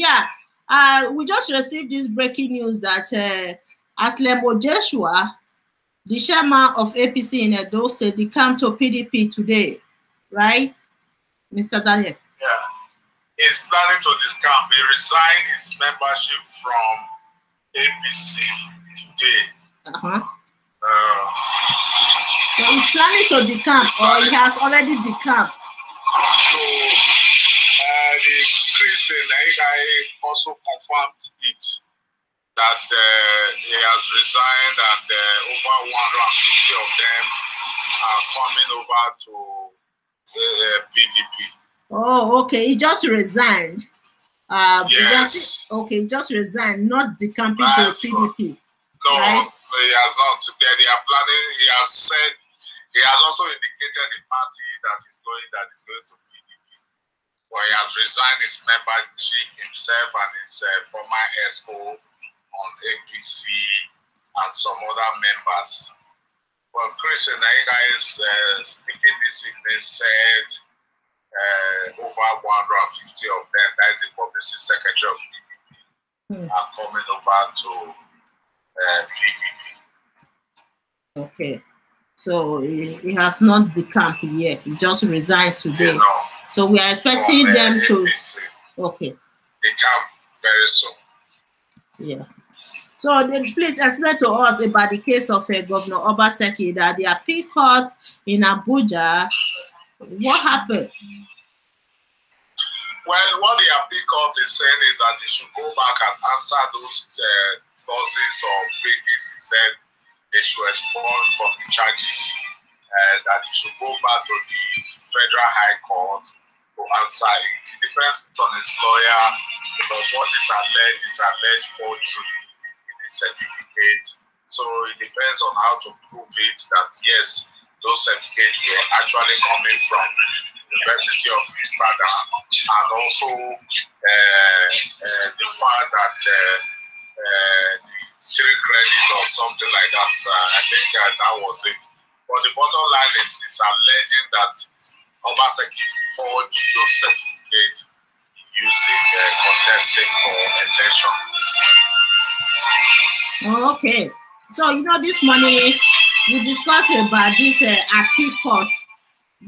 Yeah, we just received this breaking news that Aslemo Joshua, the chairman of APC in Edo State, decamped to PDP today, right, Mr. Daniel? Yeah, he's planning to decamp. He resigned his membership from APC today. So he's planning to decamp, or he has already decamped? So the Chris Naigai also confirmed it, that he has resigned, and over 150 of them are coming over to PDP. Oh, okay. He just resigned. Yes. He just resigned, not decamping to PDP. No, right? He has not. They are planning. He has said. He has also indicated the party that is going to PDP. But he has resigned his membership himself and his former ESCO on APC and some other members. But Chris Naiga is speaking this evening, said over 150 of them, that is the publicity secretary of PDP, are coming over to PDP. Okay. So he has not decamped yet. He just resigned today. So we are expecting them to. Okay. Decamp very soon. Yeah. So then please explain to us about the case of Governor Obaseki, that the appeal court in Abuja. What happened? Well, what the appeal court is saying is that he should go back and answer those clauses or breaches. He said they should respond from the charges, that he should go back to the Federal High Court to answer it. It depends on his lawyer, because what is alleged forgery in the certificate. So it depends on how to prove it that yes, those certificates were actually coming from the University of Ibadan, and also the fact that the 3 credits or something like that. I think that was it. But the bottom line is alleging that Obaseki forged those certificates using contesting for election. Oh, okay. So this morning we discussed about this appeal court,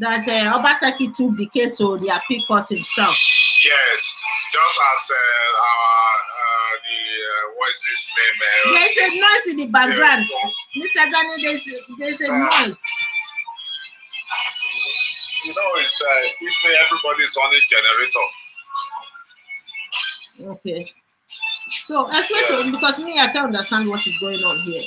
that Obaseki took the case to the appeal court himself. Yes, just as what's this name? There's a noise in the background. Mr. Daniel, there's a noise. It's everybody's on a generator. Okay. So explain because me, I can't understand what is going on here.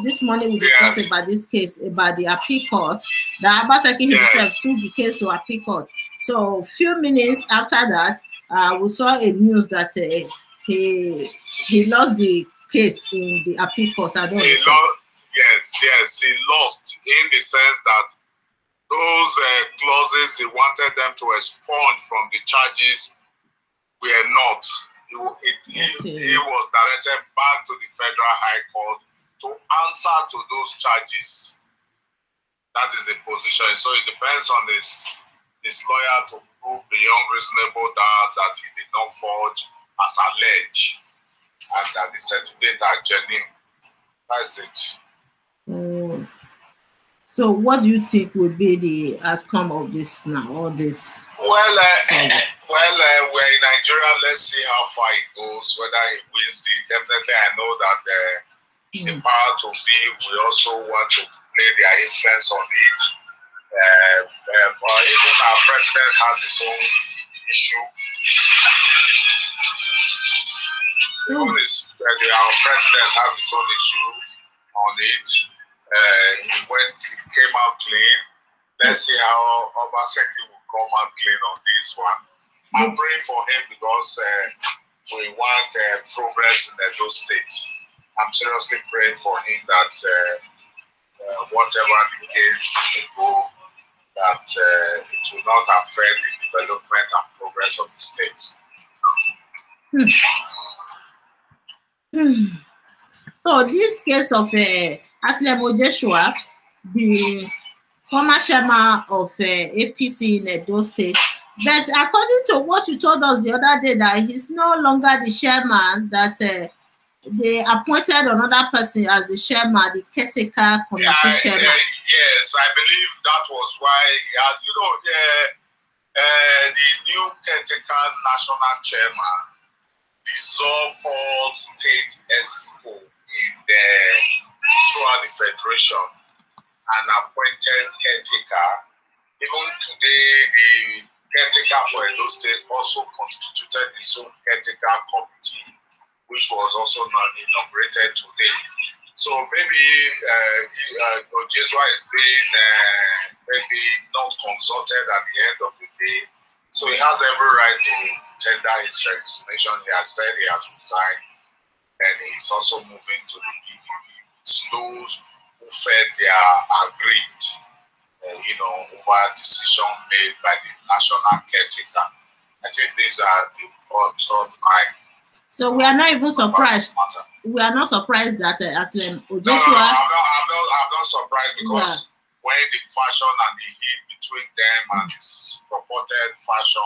This morning we discussed about this case, about the appeal court. The Obaseki himself took the case to appeal court. So few minutes after that, we saw a news that he lost the case in the appeal court. I don't understand. Yes, he lost in the sense that those clauses he wanted them to expunge from the charges were not. He was directed back to the Federal High Court to answer to those charges. That is the position. So it depends on his lawyer to prove beyond reasonable doubt that he did not forge as alleged, and that the certificate are genuine. That's it. So what do you think would be the outcome of this now, or this? Well, we're in Nigeria. Let's see how far it goes, whether he wins it. Definitely, I know that the power to be will also want to play their influence on it. But even our president has his own issue. Our president has his own issue on it. He came out clean. Let's see how Obaseki will come out clean on this one. I'm praying for him because we want progress in those states. I'm seriously praying for him that whatever the case may go, that it will not affect the development and progress of the states. So this case of Aslemo Joshua, the former chairman of APC in Edo State, But according to what you told us the other day, that he's no longer the chairman, that they appointed another person as the chairman, the caretaker committee chairman. Yes, I believe that was why he has, the new caretaker national chairman dissolved all state exco throughout the federation and appointed caretaker. Even today, the caretaker for Edo State also constituted his own caretaker committee, which was also inaugurated today. So maybe Jesua is being maybe not consulted at the end of the day. So he has every right to tender his resignation. He has said he has resigned, and he's also moving to the PDP. Those who felt they are aggrieved, over a decision made by the national caretaker. I think these are the bottom line. So we are not even surprised. We are not surprised that Aslam Joshua. No, I'm not surprised because when the fashion and the heat between them and this purported fashion,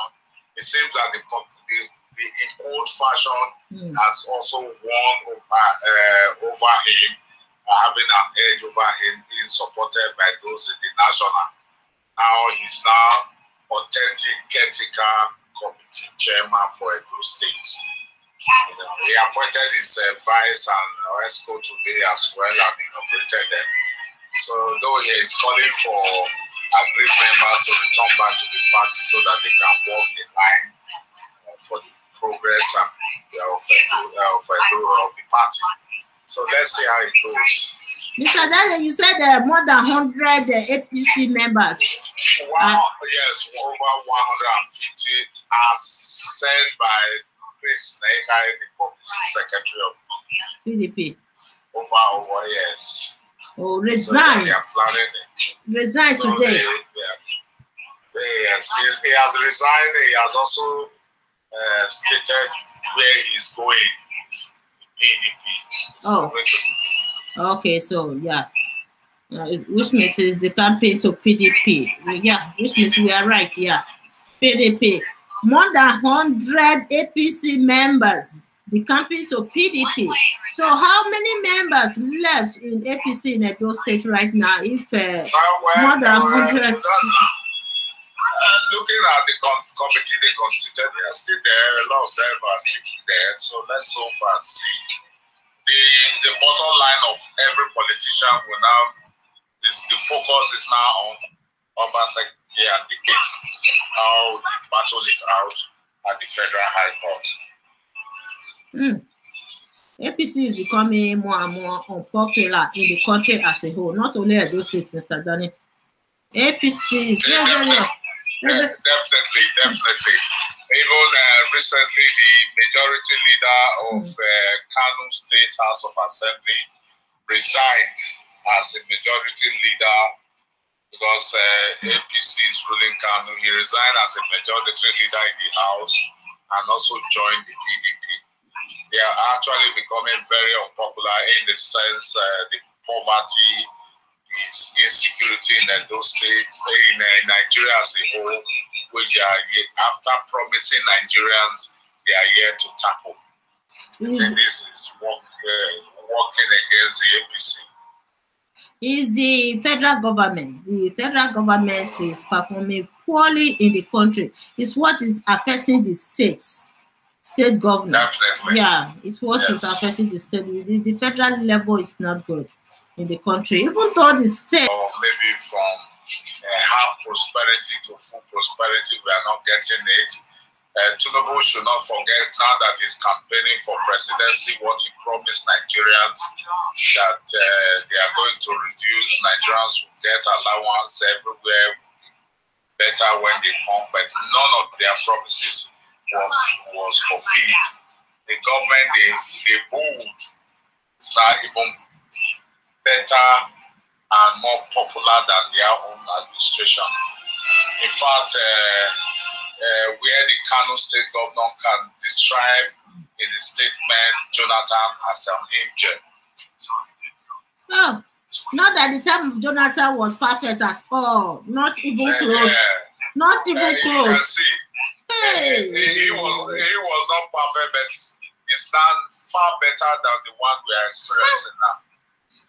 it seems that the in-quote fashion has also won over him, having an edge over him, being supported by those in the national. Now he's now authentic caretaker committee chairman for Edo State. He appointed his vice and ESCO today as well and inaugurated them. So though he is calling for agreed members to return back to the party so that they can walk in line for the progress and of the party. So let's see how it goes. Mr. Daniel, you said more than 100 APC members. Yes, over 150 as said by Chris Nega, the publicity secretary of PDP. Over, yes. Oh, resigned. So they are planning it. Resigned so today. Yes, he has resigned. He has also stated where he's going. PDP. Okay, so yeah. Which means it's the campaign to PDP. Yeah, which means we are right. Yeah, PDP. More than 100 APC members, the campaign to PDP. So how many members left in APC in Edo State right now? If more than 100. Looking at the committee they constituted, they are still there. A lot of them are sitting there. So let's hope and see. The bottom line of every politician will now the focus is now on Obaseki and the case, how he battles it out at the Federal High Court. APC is becoming more and more unpopular in the country as a whole, not only Edo State, Mr. Danny. APC is definitely. Even recently, the majority leader of Kano State House of Assembly resigned as a majority leader because APC is ruling Kano. He resigned as a majority leader in the House and also joined the PDP. They are actually becoming very unpopular in the sense the poverty, is insecurity in those states, in Nigeria as a whole, which are after promising Nigerians they are here to tackle. And this is working against the APC. Is the federal government. The federal government is performing poorly in the country. It's what is affecting the states, state government. Definitely. Yeah, it's what is affecting the state. The federal level is not good in the country, even though the state. Or maybe from half prosperity to full prosperity, we are not getting it. Tinubu should not forget now that he's campaigning for presidency what he promised Nigerians, that they are going to reduce. Nigerians will get allowance everywhere, better when they come, but none of their promises was fulfilled. The government they bold is not even better and more popular than their own administration. In fact, where the Kano State governor can describe in the statement Jonathan as an angel. Oh, not at the time of Jonathan was perfect at all. Not even close. Not even close. Hey. He was not perfect, but he's done far better than the one we are experiencing now.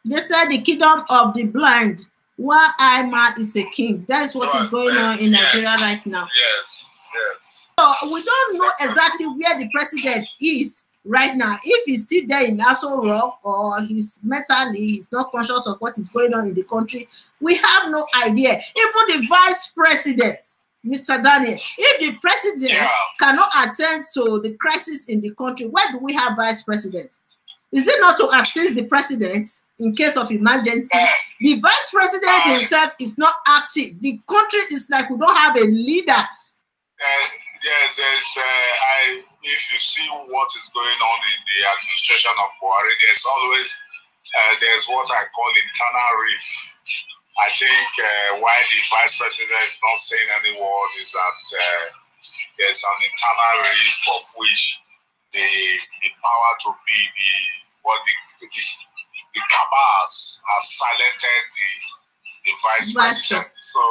They said the kingdom of the blind, while Ima is a king. That is what is going on in Nigeria right now. Yes, yes. So we don't know exactly where the president is right now. If he's still there in Aso Rock or he's mentally, he's not conscious of what is going on in the country, we have no idea. Even the vice president, Mr. Daniel, if the president cannot attend to the crisis in the country, where do we have vice president? Is it not to assist the president in case of emergency? The vice president himself is not active. The country is like we don't have a leader. Yes, if you see what is going on in the administration of Buhari, there's always there's what I call internal rift. I think why the vice president is not saying any word is that there's an internal rift of which the power to be the cabals has silenced the vice president. So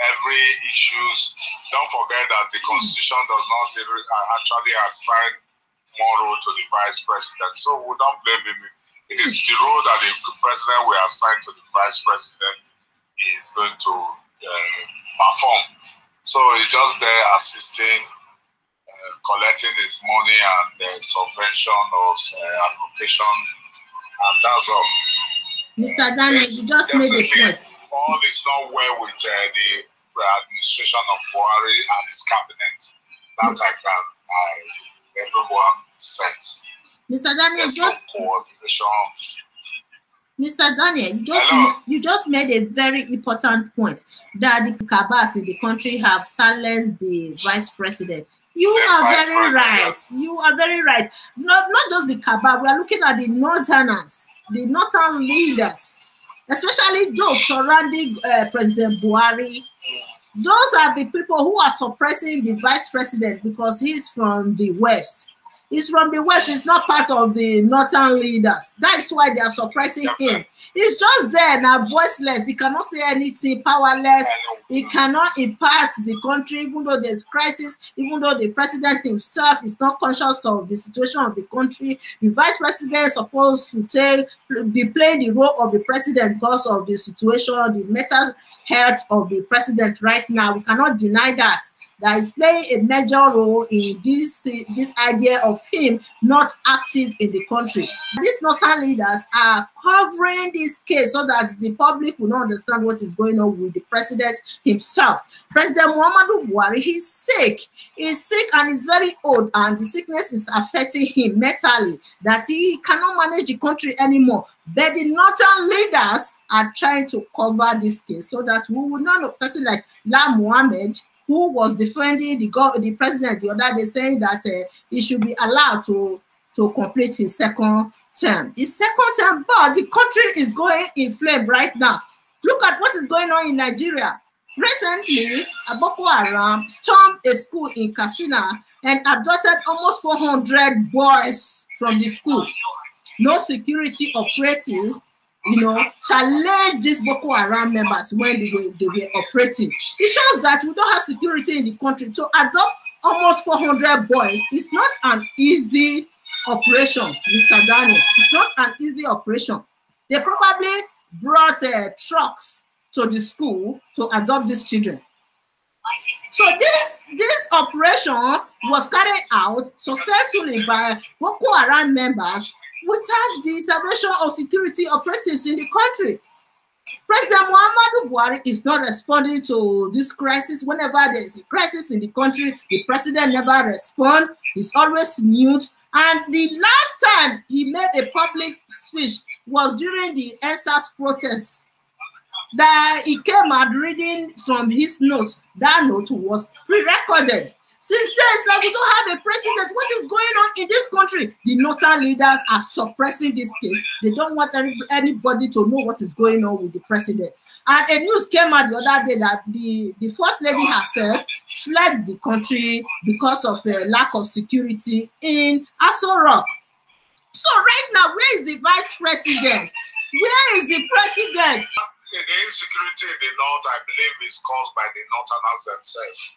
every issues, don't forget that the constitution does not actually assign more role to the vice president. So we don't blame him. It is the role that the president will assign to the vice president is going to perform. So he's just there assisting, collecting his money and subvention or allocation, and that's all. Mr. Daniel, you just made a point. All is not well with the administration of Buhari and his cabinet. That everyone says. Mr. Daniel, Mr. Daniel, you just made a very important point that the cabals in the country have silenced the vice president. You are very right. You are very right. Not just the cabal. We are looking at the northerners, the northern leaders, especially those surrounding President Buhari. Those are the people who are suppressing the vice president because he's from the west. He's from the west. He's not part of the northern leaders. That is why they are suppressing him. He's just there now, voiceless. He cannot say anything, powerless. He cannot impact the country, even though there's crisis, even though the president himself is not conscious of the situation of the country. The vice president is supposed to be playing the role of the president because of the situation, the mental health of the president right now. We cannot deny that. That is playing a major role in this idea of him not active in the country. These northern leaders are covering this case so that the public will not understand what is going on with the president himself. President Muhammadu Buhari, he's sick. He's sick and he's very old, and the sickness is affecting him mentally, that he cannot manage the country anymore. But the northern leaders are trying to cover this case so that we will not know a person like La Mohammed, who was defending the president the other day, saying that he should be allowed to complete his second term. His second term, but the country is going in flame right now. Look at what is going on in Nigeria. Recently, Boko Haram stormed a school in Katsina and abducted almost 400 boys from the school. No security operatives, challenge these Boko Haram members when they were operating. It shows that we don't have security in the country. To adopt almost 400 boys is not an easy operation, Mr. Daniel. It's not an easy operation. They probably brought trucks to the school to adopt these children. So this operation was carried out successfully by Boko Haram members without the intervention of security operatives in the country. President Muhammadu Buhari is not responding to this crisis. Whenever there is a crisis in the country, the president never responds. He's always mute. And the last time he made a public speech was during the EndSARS protests, that he came out reading from his notes. That note was pre-recorded. Since then, it's like we don't have a president. What is going on in this country? The northern leaders are suppressing this case. They don't want anybody to know what is going on with the president. And a news came out the other day that the first lady herself fled the country because of a lack of security in Aso Rock. So right now, where is the vice president? Where is the president? The insecurity in the north, I believe, is caused by the northerners themselves.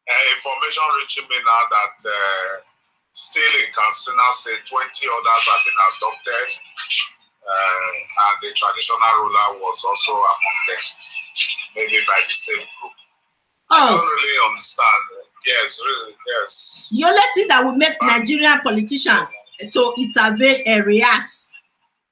Information reaching me now that still in Kansina, say 20 others have been adopted, and the traditional ruler was also among them, maybe by the same group. I don't really understand. Yes, really, yes. The only thing that would make Nigerian politicians to intervene and react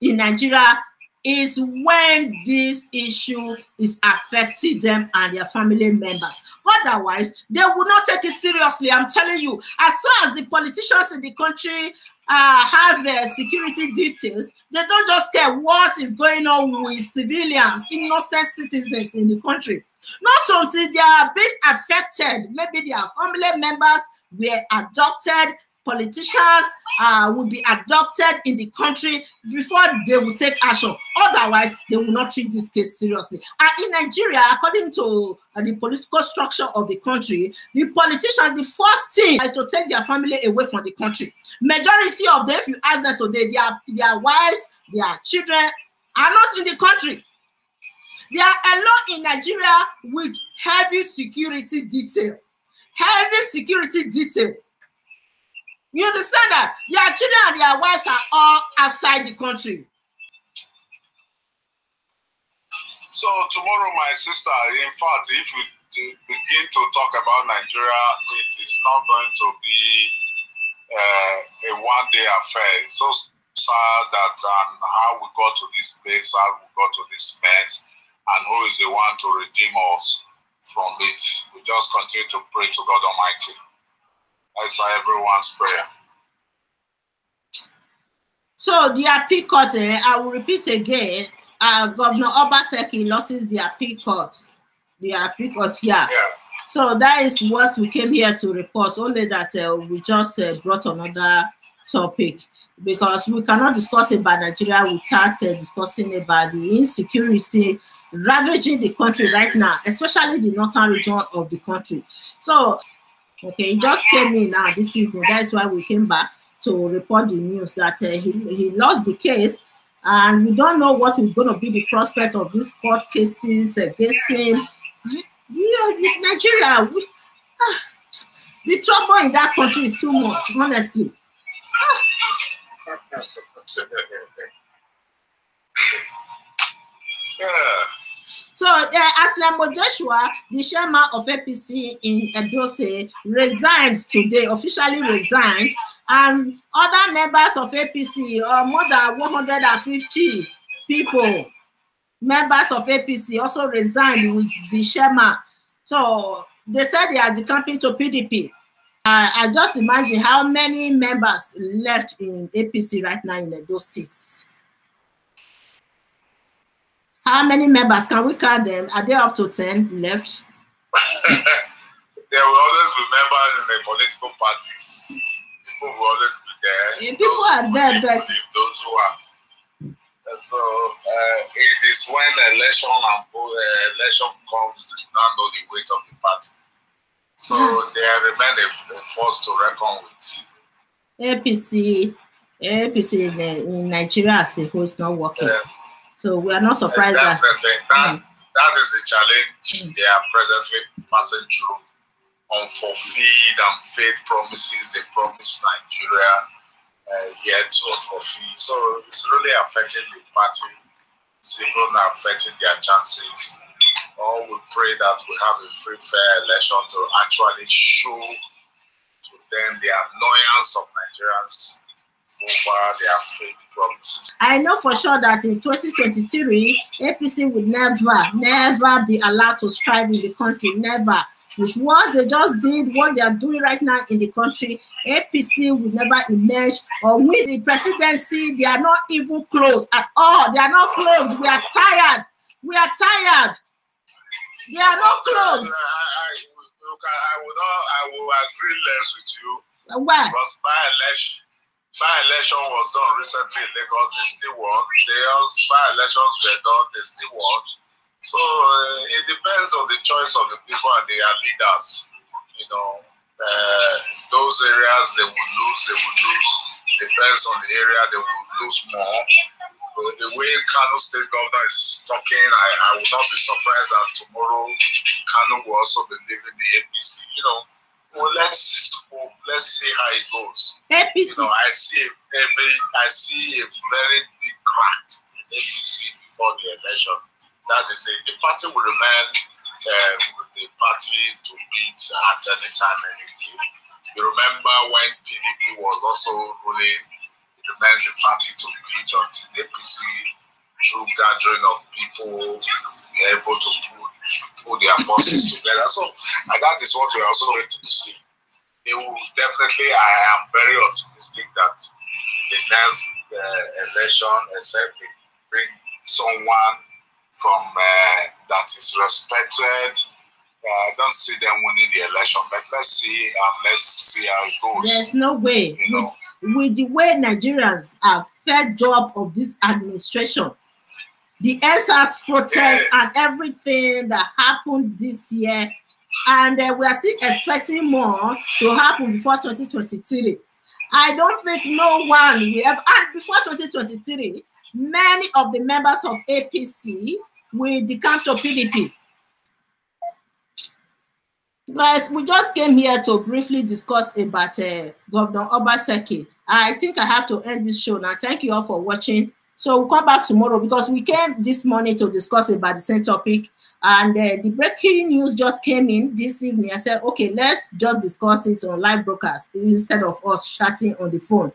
in Nigeria is when this issue is affecting them and their family members. Otherwise, they will not take it seriously. I'm telling you, as soon as the politicians in the country have security details, they don't just care what is going on with civilians, innocent citizens in the country. Not until they are being affected, maybe their family members were adopted, politicians will be adopted in the country before they will take action. Otherwise, they will not treat this case seriously. And in Nigeria, according to the political structure of the country, the politicians, the first thing is to take their family away from the country. Majority of them, if you ask them today, their wives, their children are not in the country. They are alone in Nigeria with heavy security detail. Heavy security detail. You understand that? Their children and their wives are all outside the country. So tomorrow, my sister, in fact, if we begin to talk about Nigeria, it is not going to be a one-day affair. It's so sad that how we got to this place, how we got to this mess, and who is the one to redeem us from it. We just continue to pray to God Almighty. That's everyone's prayer. So the appeal court, I will repeat again, Governor Obaseki loses the appeal court. The appeal court here. Yeah. So that is what we came here to report, only that we just brought another topic, because we cannot discuss about Nigeria without discussing about the insecurity ravaging the country right now, especially the northern region of the country. So, okay, it just came in now this evening. That's why we came back to report the news that he lost the case, and we don't know what is going to be the prospect of these court cases against him. Nigeria, the trouble in that country is too much, honestly. So, Aslambo Joshua, the chairman of APC in Edo State, resigned today, officially resigned, and other members of APC, more than 150 people, members of APC, also resigned with the chairman. So, they said they are decamping to PDP. I just imagine how many members left in APC right now in Edo State. How many members can we count them? Are they up to 10 left? There will always be members in the political parties. People will always be there. People are there, but those who are. So it is when election comes, you now know the weight of the party. So they remain a force to reckon with. APC in Nigeria as a whole is not working. So we are not surprised that is the challenge they are presently passing through. Unfulfilled and failed promises they promised Nigeria yet to fulfill. So it's really affecting the party. It's even affecting their chances. All we pray that we have a free, fair election to actually show to them the annoyance of Nigerians over their faith promises. I know for sure that in 2023, APC would never be allowed to strive in the country, never. With what they just did, what they are doing right now in the country, APC will never emerge or win the presidency. They are not even close at all. They are not close. We are tired. We are tired. They are not close. I will agree less with you. Why? Because by-election was done recently in Lagos, they still won. By-elections were done, they still won. So it depends on the choice of the people and their leaders. You know, those areas they will lose. Depends on the area, they will lose more. The way Kano State Governor is talking, I will not be surprised that tomorrow Kano will also be leaving the APC. You know, Well, let's see how it goes. APC. You know, I see a very big crack in APC before the election. That is it. The party will remain the party to beat at any time, any day. You remember when PDP was also ruling, it remains a party to beat until the APC, through gathering of people, be able to put their forces together. So that is what we're also going to see. They will definitely, I am very optimistic that the next election, except they bring someone from that is respected, I don't see them winning the election, but let's see how it goes. There's no way. With the way Nigerians are fed up of this administration, the EndSARS protest and everything that happened this year, and we are still expecting more to happen before 2023. I don't think no one will ever, and before 2023, many of the members of APC will decamp to PDP. Guys, we just came here to briefly discuss about Governor Obaseki. I think I have to end this show now. Thank you all for watching. So we'll come back tomorrow because we came this morning to discuss about the same topic. And the breaking news just came in this evening. I said, okay, let's just discuss it on live broadcast instead of us chatting on the phone.